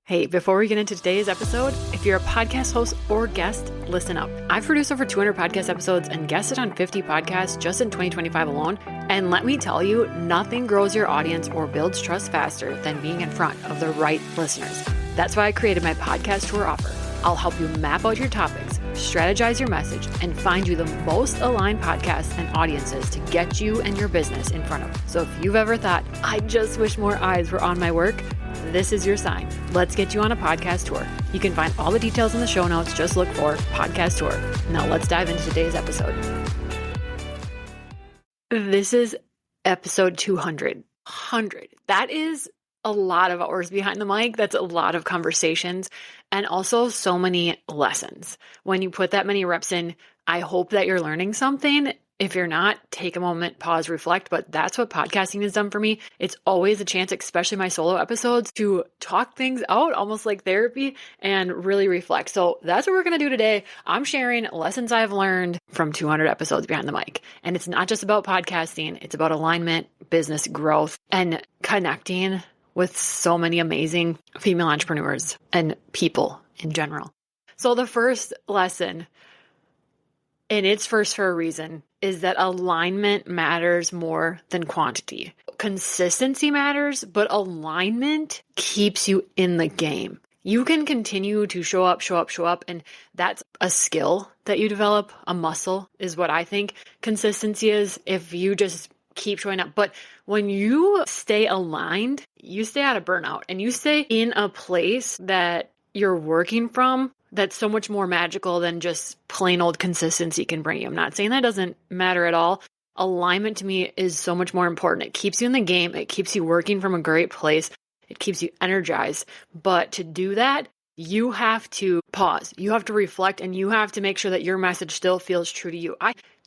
Hey, before we get into today's episode, if you're a podcast host or guest, listen up. I've produced over 200 podcast episodes and guested on 50 podcasts just in 2025 alone. And let me tell you, nothing grows your audience or builds trust faster than being in front of the right listeners. That's why I created my podcast tour offer. I'll help you map out your topics, strategize your message, and find you the most aligned podcasts and audiences to get you and your business in front of. So if you've ever thought, I just wish more eyes were on my work, this is your sign. Let's get you on a podcast tour. You can find all the details in the show notes. Just look for podcast tour. Now let's dive into today's episode. This is episode 200. 100. That is a lot of hours behind the mic. That's a lot of conversations and also so many lessons. When you put that many reps in, I hope that you're learning something. If you're not, take a moment, pause, reflect. But that's what podcasting has done for me. It's always a chance, especially my solo episodes, to talk things out almost like therapy and really reflect. So that's what we're going to do today. I'm sharing lessons I've learned from 200 episodes behind the mic. And it's not just about podcasting. It's about alignment, business growth, and connecting with so many amazing female entrepreneurs and people in general. So the first lesson, and it's first for a reason, is that alignment matters more than quantity. Consistency matters, but alignment keeps you in the game. You can continue to show up, and that's a skill that you develop. A muscle is what I think consistency is, if you just keep showing up. But when you stay aligned, you stay out of burnout and you stay in a place that you're working from that's so much more magical than just plain old consistency can bring you. I'm not saying that doesn't matter at all. Alignment to me is so much more important. It keeps you in the game. It keeps you working from a great place. It keeps you energized. But to do that, you have to pause. You have to reflect, and you have to make sure that your message still feels true to you.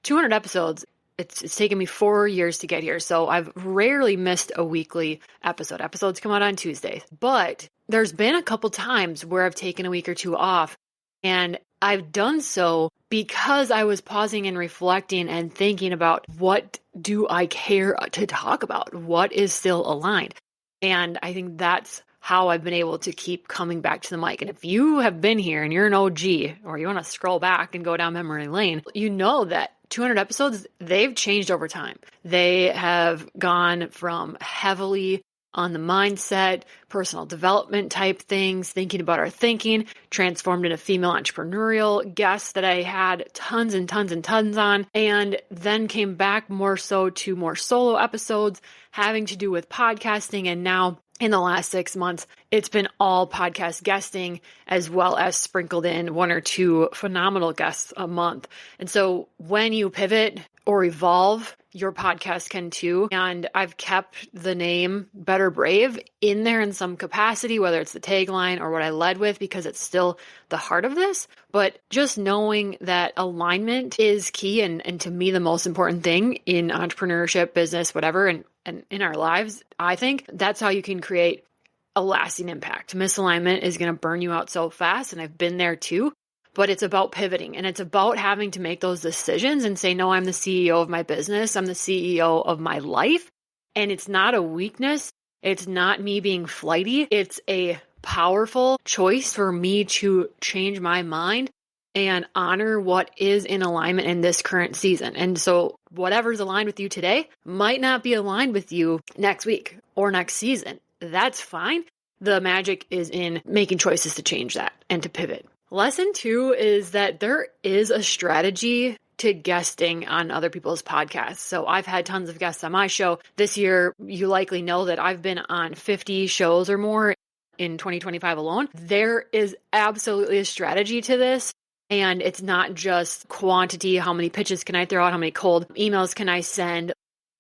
200 episodes. It's taken me 4 years to get here, so I've rarely missed a weekly episode. Episodes come out on Tuesdays, but there's been a couple times where I've taken a week or two off, and I've done so because I was pausing and reflecting and thinking about, what do I care to talk about? What is still aligned? And I think that's how I've been able to keep coming back to the mic. And if you have been here and you're an OG, or you want to scroll back and go down memory lane, you know that 200 episodes, they've changed over time. They have gone from heavily on the mindset, personal development type things, thinking about our thinking, transformed into female entrepreneurial guests that I had tons and tons and tons on, and then came back more so to more solo episodes having to do with podcasting. And now in the last 6 months, it's been all podcast guesting, as well as sprinkled in 1 or 2 phenomenal guests a month. And so when you pivot or evolve, your podcast can too. And I've kept the name Better Brave in there in some capacity, whether it's the tagline or what I led with, because it's still the heart of this. But just knowing that alignment is key, and to me, the most important thing in entrepreneurship, business, whatever, and in our lives, I think that's how you can create a lasting impact. Misalignment is going to burn you out so fast, and I've been there too. But it's about pivoting, and it's about having to make those decisions and say, no, I'm the CEO of my business. I'm the CEO of my life. And it's not a weakness. It's not me being flighty. It's a powerful choice for me to change my mind and honor what is in alignment in this current season. And so whatever's aligned with you today might not be aligned with you next week or next season. That's fine. The magic is in making choices to change that and to pivot. Lesson 2 is that there is a strategy to guesting on other people's podcasts. So I've had tons of guests on my show. This year, you likely know that I've been on 50 shows or more in 2025 alone. There is absolutely a strategy to this. And it's not just quantity. How many pitches can I throw out? How many cold emails can I send?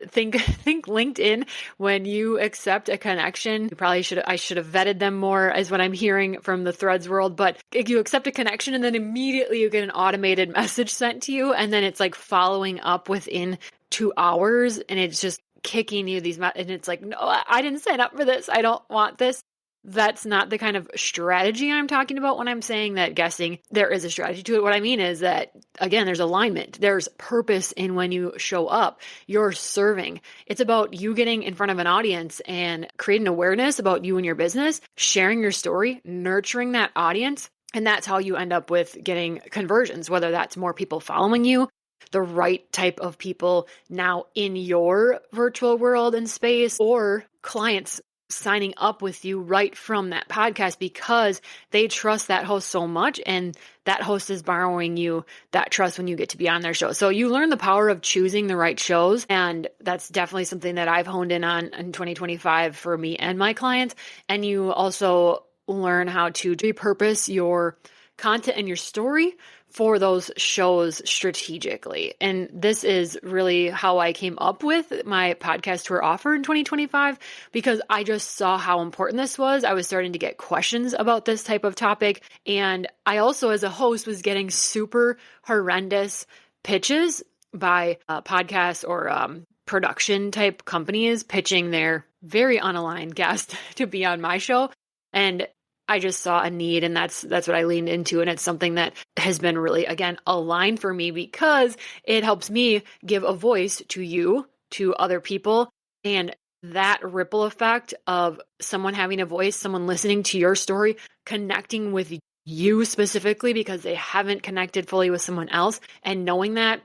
Think LinkedIn, when you accept a connection, I should have vetted them more, is what I'm hearing from the Threads world. But if you accept a connection and then immediately you get an automated message sent to you, and then it's like following up within 2 hours, and it's just kicking you and it's like, no, I didn't sign up for this. I don't want this. That's not the kind of strategy I'm talking about when I'm saying that guessing, there is a strategy to it. What I mean is that again, there's alignment, there's purpose in when you show up, you're serving. It's about you getting in front of an audience and creating awareness about you and your business, sharing your story, nurturing that audience. And that's how you end up with getting conversions, whether that's more people following you, the right type of people now in your virtual world and space, or clients signing up with you right from that podcast because they trust that host so much, and that host is borrowing you that trust when you get to be on their show. So you learn the power of choosing the right shows, and that's definitely something that I've honed in on in 2025 for me and my clients. And you also learn how to repurpose your content and your story for those shows strategically. And this is really how I came up with my podcast tour offer in 2025, because I just saw how important this was. I was starting to get questions about this type of topic. And I also, as a host, was getting super horrendous pitches by podcasts or production type companies pitching their very unaligned guest to be on my show. And I just saw a need, and that's what I leaned into. And it's something that has been really, again, aligned for me, because it helps me give a voice to you, to other people. And that ripple effect of someone having a voice, someone listening to your story, connecting with you specifically because they haven't connected fully with someone else, and knowing that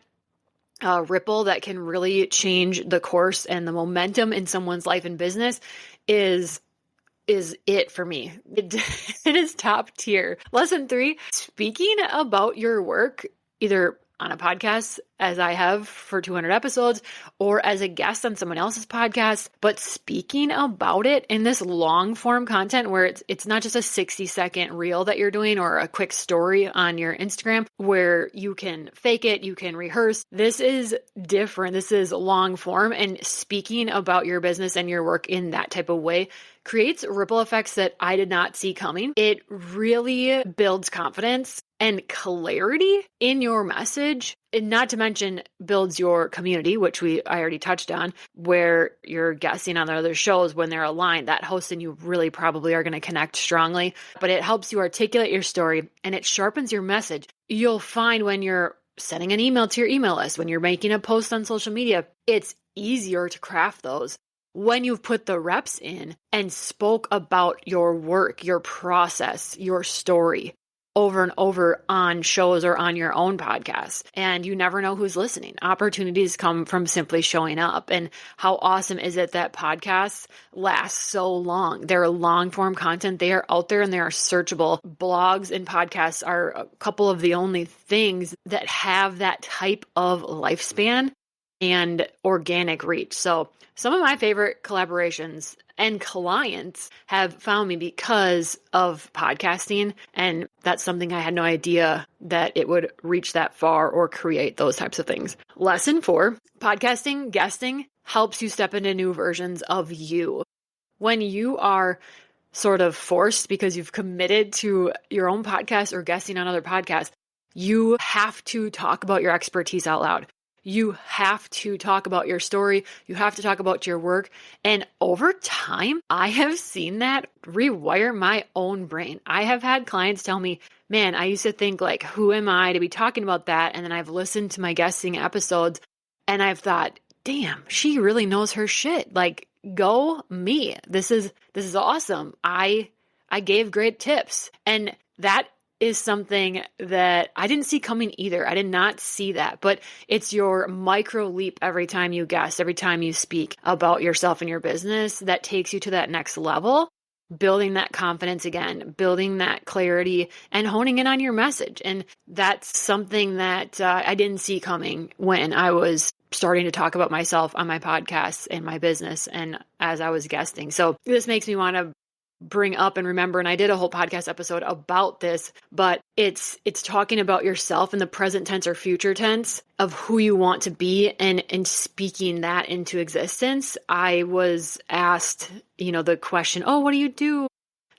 ripple that can really change the course and the momentum in someone's life and business is it for me. It is top tier. Lesson 3, speaking about your work, either on a podcast, as I have for 200 episodes, or as a guest on someone else's podcast, but speaking about it in this long form content where it's not just a 60-second reel that you're doing or a quick story on your Instagram where you can fake it, you can rehearse. This is different. This is long form, and speaking about your business and your work in that type of way creates ripple effects that I did not see coming. It really builds confidence and clarity in your message, and not to mention builds your community, which I already touched on, where you're guessing on the other shows when they're aligned. That host and you really probably are going to connect strongly, but it helps you articulate your story and it sharpens your message. You'll find when you're sending an email to your email list, when you're making a post on social media, it's easier to craft those when you've put the reps in and spoke about your work, your process, your story over and over on shows or on your own podcast. And you never know who's listening. Opportunities come from simply showing up. And how awesome is it that podcasts last so long? They're long form content. They are out there and they are searchable. Blogs and podcasts are a couple of the only things that have that type of lifespan and organic reach. So some of my favorite collaborations and clients have found me because of podcasting. And that's something I had no idea that it would reach that far or create those types of things. Lesson 4, podcasting, guesting helps you step into new versions of you. When you are sort of forced because you've committed to your own podcast or guesting on other podcasts, you have to talk about your expertise out loud. You have to talk about your story. You have to talk about your work. And over time, I have seen that rewire my own brain. I have had clients tell me, man, I used to think like, who am I to be talking about that? And then I've listened to my guesting episodes and I've thought, damn, she really knows her shit. Like, go me. This is awesome. I gave great tips. And that is something that I didn't see coming either. I did not see that, but it's your micro leap every time you guest, every time you speak about yourself and your business that takes you to that next level, building that confidence again, building that clarity and honing in on your message. And that's something that I didn't see coming when I was starting to talk about myself on my podcasts and my business and as I was guesting. So this makes me want to bring up and remember, and I did a whole podcast episode about this, but it's talking about yourself in the present tense or future tense of who you want to be and speaking that into existence. I was asked, the question, oh, what do you do?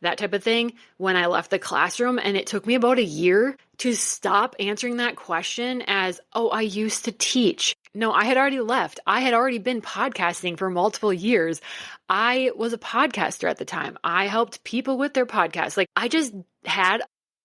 That type of thing when I left the classroom. And it took me about a year to stop answering that question as, oh, I used to teach. No, I had already left. I had already been podcasting for multiple years. I was a podcaster at the time. I helped people with their podcasts. Like I just had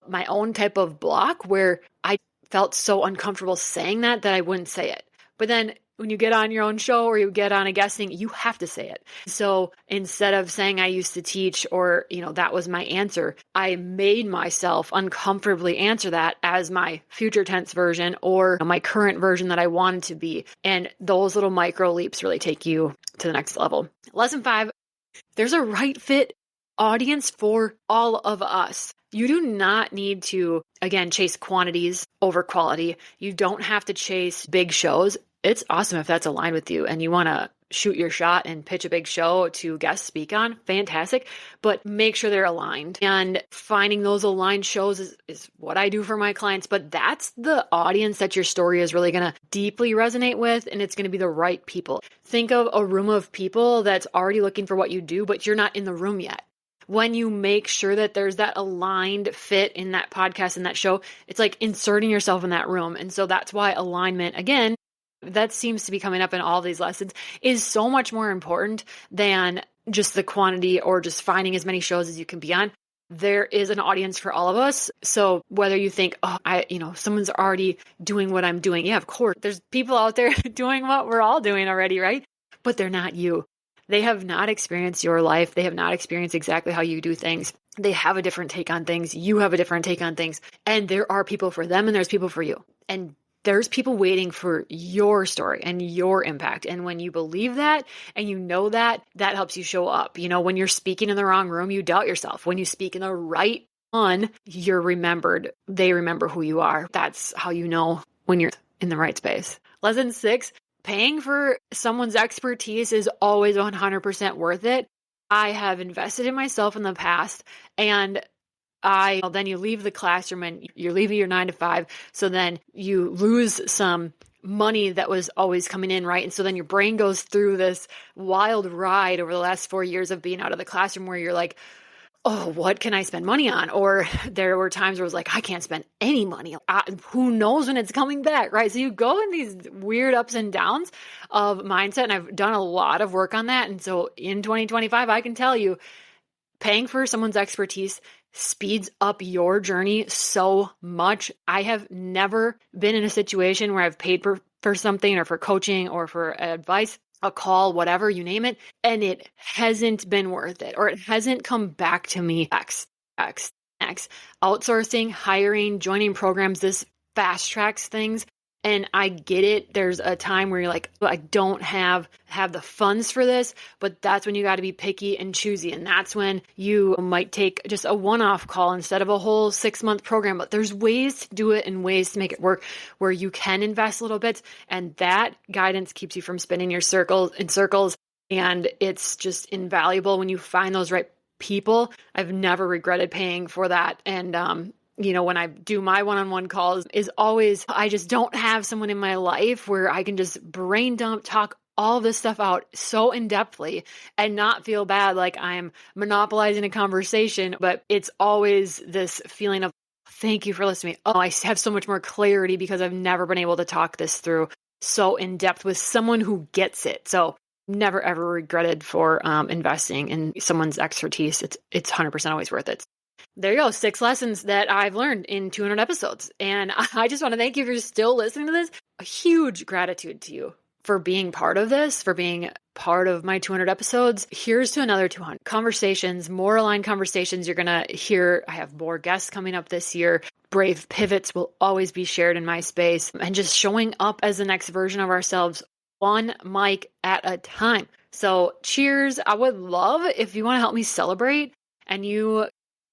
my own type of block where I felt so uncomfortable saying that I wouldn't say it. But then when you get on your own show or you get on a guesting, you have to say it. So instead of saying I used to teach or, that was my answer, I made myself uncomfortably answer that as my future tense version or my current version that I wanted to be. And those little micro leaps really take you to the next level. Lesson 5, there's a right fit audience for all of us. You do not need to, again, chase quantities over quality. You don't have to chase big shows. It's awesome if that's aligned with you and you want to shoot your shot and pitch a big show to guest speak on. Fantastic. But make sure they're aligned. And finding those aligned shows is what I do for my clients. But that's the audience that your story is really going to deeply resonate with. And it's going to be the right people. Think of a room of people that's already looking for what you do, but you're not in the room yet. When you make sure that there's that aligned fit in that podcast and that show, it's like inserting yourself in that room. And so that's why alignment, again, that seems to be coming up in all of these lessons, is so much more important than just the quantity or just finding as many shows as you can be on. There is an audience for all of us. So whether you think, someone's already doing what I'm doing. Yeah, of course. There's people out there doing what we're all doing already, right? But they're not you. They have not experienced your life. They have not experienced exactly how you do things. They have a different take on things. You have a different take on things. And there are people for them and there's people for you. And there's people waiting for your story and your impact. And when you believe that and you know that, that helps you show up. When you're speaking in the wrong room, you doubt yourself. When you speak in the right one, you're remembered. They remember who you are. That's how you know when you're in the right space. Lesson 6, paying for someone's expertise is always 100% worth it. I have invested in myself in the past, and then you leave the classroom and you're leaving your 9 to 5. So then you lose some money that was always coming in, right? And so then your brain goes through this wild ride over the last 4 years of being out of the classroom where you're like, oh, what can I spend money on? Or there were times where it was like, I can't spend any money. Who knows when it's coming back, right? So you go in these weird ups and downs of mindset. And I've done a lot of work on that. And so in 2025, I can tell you, paying for someone's expertise speeds up your journey so much. I have never been in a situation where I've paid for something or for coaching or for advice, a call, whatever, you name it, and it hasn't been worth it or it hasn't come back to me. X. Outsourcing, hiring, joining programs, this fast tracks things. And I get it. There's a time where you're like, I don't have the funds for this, but that's when you got to be picky and choosy. And that's when you might take just a one-off call instead of a whole 6-month program. But there's ways to do it and ways to make it work where you can invest little bits. And that guidance keeps you from spinning your circles. And it's just invaluable when you find those right people. I've never regretted paying for that. And, when I do my one-on-one calls is always, I just don't have someone in my life where I can just brain dump, talk all this stuff out so in-depthly and not feel bad like I'm monopolizing a conversation. But it's always this feeling of, thank you for listening. Oh, I have so much more clarity because I've never been able to talk this through so in-depth with someone who gets it. So never, ever regretted for investing in someone's expertise. It's 100% always worth it. There you go. 6 lessons that I've learned in 200 episodes. And I just want to thank you for still listening to this. A huge gratitude to you for being part of this, for being part of my 200 episodes. Here's to another 200 conversations, more aligned conversations. You're going to hear, I have more guests coming up this year. Brave pivots will always be shared in my space and just showing up as the next version of ourselves, one mic at a time. So cheers. I would love if you want to help me celebrate and you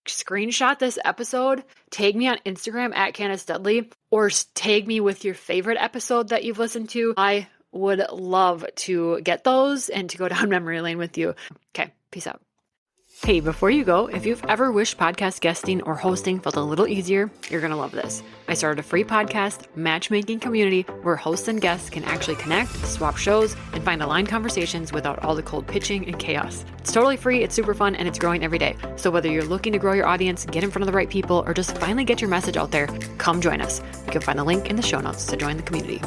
screenshot this episode, tag me on Instagram at Candace Dudley, or tag me with your favorite episode that you've listened to. I would love to get those and to go down memory lane with you. Okay, peace out. Hey, before you go, if you've ever wished podcast guesting or hosting felt a little easier, you're going to love this. I started a free podcast matchmaking community where hosts and guests can actually connect, swap shows, and find aligned conversations without all the cold pitching and chaos. It's totally free, it's super fun, and it's growing every day. So whether you're looking to grow your audience, get in front of the right people, or just finally get your message out there, come join us. You can find the link in the show notes to join the community.